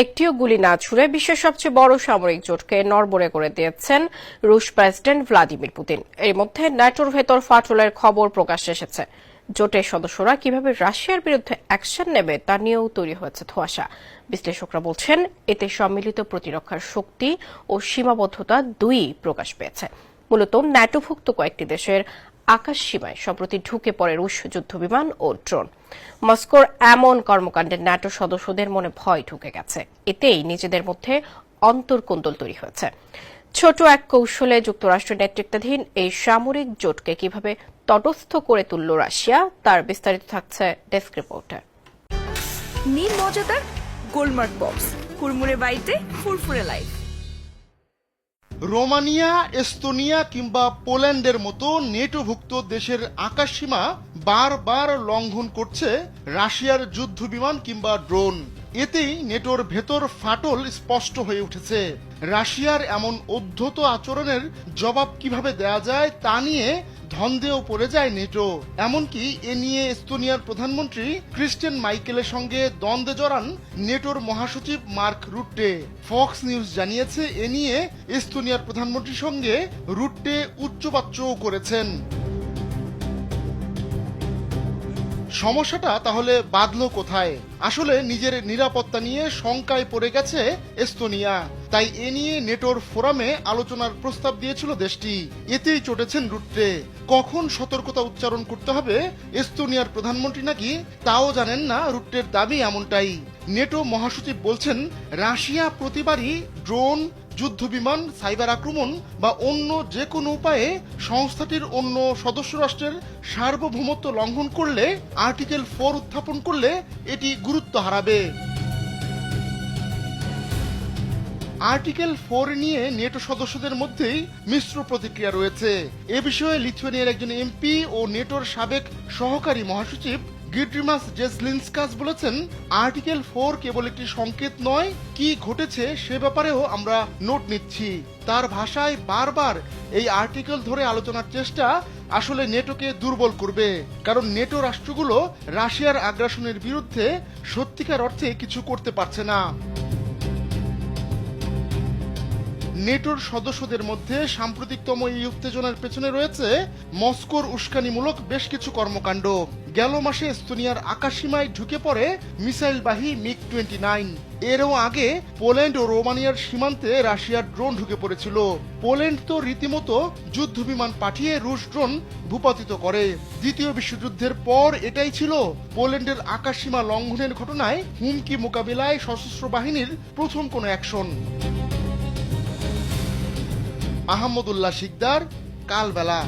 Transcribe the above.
একটিও গুলি না ছুড়ে বিশ্বের সবচেয়ে বড় সামরিক জোটকে নড়বড়ে করে দিয়েছেন রুশ প্রেসিডেন্ট ভ্লাদিমির পুতিন। এর মধ্যে ন্যাটোর ভেতর ফাটলের খবর প্রকাশ্যে এসেছে। জোটের সদস্যরা কিভাবে রাশিয়ার বিরুদ্ধে অ্যাকশন নেবে তা নিয়েও তৈরি হয়েছে ধোঁয়াশা। বিশ্লেষকরা বলছেন, এতে সম্মিলিত প্রতিরক্ষার শক্তি ও সীমাবদ্ধতা দুই প্রকাশ পেয়েছে। মূলত ন্যাটোভুক্ত কয়েকটি দেশের আকাশ সীমায় সম্প্রতি ঢুকে পড়ে রুশ যুদ্ধবিমান ও ড্রোন। মস্কোর এমন কর্মকাণ্ডে ন্যাটো সদস্যদের মনে ভয় ঢুকে গেছে। এতেই নিজেদের মধ্যে অন্তর্কোন্দল তৈরি হয়েছে। ছোট এক কৌশলে যুক্তরাষ্ট্রের নেতৃত্বাধীন এই সামরিক জোটকে কিভাবে তটস্থ করে তুলল রাশিয়া, তার বিস্তারিত থাকছে ডেস্ক রিপোর্টে। নীল মজাদার গোলমার্ক বক্স, কুরমুরে বাইতে ফুরফুরে লাইফ। রোমানিয়া, এস্তোনিয়া কিংবা পোল্যান্ডের মতো নেটোভুক্ত দেশের আকাশসীমা বারবার লঙ্ঘন করছে রাশিয়ার যুদ্ধবিমান কিংবা ড্রোন। এতেই নেটোর ভেতর ফাটল স্পষ্ট হয়ে উঠেছে। রাশিয়ার এমন অধ্যত আচরণের জবাব কিভাবে দেয়া যায় তা নিয়ে ধন্দেও পড়ে যায় নেটো। এমনকি এ নিয়ে এস্তোনিয়ার প্রধানমন্ত্রী ক্রিস্টেন মাইকেলের সঙ্গে দ্বন্দ্বে জড়ান নেটোর মহাসচিব মার্ক রুট্টে। ফক্স নিউজ জানিয়েছে, এ নিয়ে এস্তোনিয়ার প্রধানমন্ত্রীর সঙ্গে রুট্টে উচ্চবাচ্যও করেছেন। সমস্যাটা তাহলে বাঁধল কোথায়? আসলে নিজের নিরাপত্তা নিয়ে শঙ্কায় পড়ে গেছে এস্তোনিয়া। তাই এ নিয়ে নেটোর ফোরামে আলোচনার প্রস্তাব দিয়েছিল দেশটি। এতেই চটেছেন রুট্টে। কখন সতর্কতা উচ্চারণ করতে হবে এস্তোনিয়ার প্রধানমন্ত্রী নাকি তাও জানেন না। রুট্টের দাবি এমনটাই। নেটো মহাসচিব বলছেন, রাশিয়া প্রতিবারই ড্রোন, যুদ্ধবিমান, সাইবার আক্রমণ বা অন্য যে কোনো উপায়ে সংস্থাটির অন্য সদস্য রাষ্ট্রের সার্বভৌমত্ব লঙ্ঘন করলে, আর্টিকেল 4 উত্থাপন করলে এটি গুরুত্ব হারাবে। আর্টিকেল 4 নিয়ে নেটো সদস্যদের মধ্যেই মিশ্র প্রতিক্রিয়া রয়েছে। এ বিষয়ে লিথুয়ানিয়ার একজন এমপি ও নেটোর সাবেক সহকারী মহাসচিব গিড্রিমাস জেজলিনস্কাস বলেছেন, আর্টিকেল 4 কেবল একটি সংকেত নয়, কি ঘটেছে সে ব্যাপারেও আমরা নোট নিচ্ছি। তার ভাষায় বারবার এই আর্টিকেল ধরে আলোচনার চেষ্টা আসলে নেটোকে দুর্বল করবে। কারণ নেটো রাষ্ট্রগুলো রাশিয়ার আগ্রাসনের বিরুদ্ধে সত্যিকার অর্থে কিছু করতে পারছে না। নেটোর সদস্যদের মধ্যে সাম্প্রতিকতম এই উত্তেজনার পেছনে রয়েছে মস্কোর উস্কানিমূলক বেশ কিছু কর্মকাণ্ড। গেল মাসে এস্তোনিয়ার আকাশসীমায় ঢুকে পড়ে মিসাইলবাহী মিগ-29। এরও আগে পোল্যান্ড ও রোমানিয়ার সীমান্তে রাশিয়ার ড্রোন ঢুকে পড়েছিল। পোল্যান্ড তো রীতিমতো যুদ্ধবিমান পাঠিয়ে রুশ ড্রোন ভূপাতিত করে। দ্বিতীয় বিশ্বযুদ্ধের পর এটাই ছিল পোল্যান্ডের আকাশসীমা লঙ্ঘনের ঘটনায় হুমকি মোকাবিলায় সশস্ত্র বাহিনীর প্রথম কোনো অ্যাকশন। আহমদুল্লাহ শিকদার, কালবেলা।